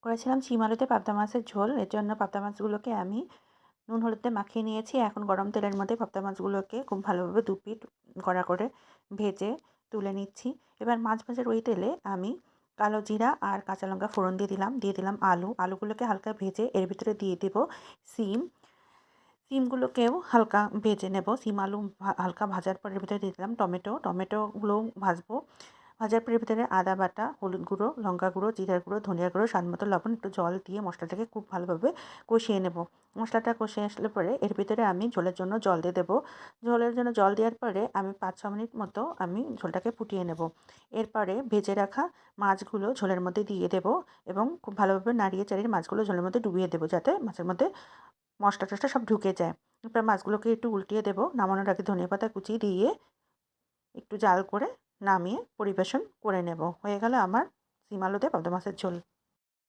করেছিলাম শিম আলুতে পাবদা মাছের ঝোল। এর জন্য পাবদা মাছগুলোকে আমি নুন হলুদ দিয়ে মাখিয়ে নিয়েছি। এখন গরম তেলের মধ্যে পাবদা মাছগুলোকে খুব ভালোভাবে দুপিঠ কড়া করে ভেজে তুলে নিচ্ছি। এবার মাছ ভাজার ওই তেলে আমি কালো জিরা আর কাঁচা লঙ্কা ফোড়ন দিয়ে দিলাম। দিয়ে দিলাম আলু। আলুগুলোকে হালকা ভেজে এর ভিতরে দিয়ে দেব শিম। শিমগুলোকেও হালকা ভেজে নেব। শিম আলু হালকা ভাজার পর এর ভিতরে দিয়ে দিলাম টমেটো। টমেটোগুলোও ভাজবো। ভাজার পর এর ভিতরে আদা বাটা, হলুদ গুঁড়ো, লঙ্কা গুঁড়ো, জিরার গুঁড়ো, ধনিয়ার গুঁড়ো, স্বাদমতো লবণ, একটু জল দিয়ে মশলাটাকে খুব ভালোভাবে কষিয়ে নেব। মশলাটা কষে আসলে পরে এর ভিতরে আমি ঝোলের জন্য জল দিয়ে দেবো। ঝোলের জন্য জল দেওয়ার পরে আমি ৫-৬ মিনিট মতো আমি ঝোলটাকে ফুটিয়ে নেব। এরপরে ভেজে রাখা মাছগুলো ঝোলের মধ্যে দিয়ে দেবো এবং খুব ভালোভাবে নাড়িয়ে চাড়িয়ে মাছগুলো ঝোলের মধ্যে ডুবিয়ে দেবো, যাতে মাছের মধ্যে মশলা টশলা সব ঢুকে যায়। এরপর মাছগুলোকে একটু উল্টিয়ে দেবো। নামানোর আগে ধনিয়াপাতা কুচি দিয়ে একটু জাল করে নামিয়ে পরিবেশন করে নেব। হয়ে গেল আমার শিম আলুতে পাবদা মাছের ঝোল।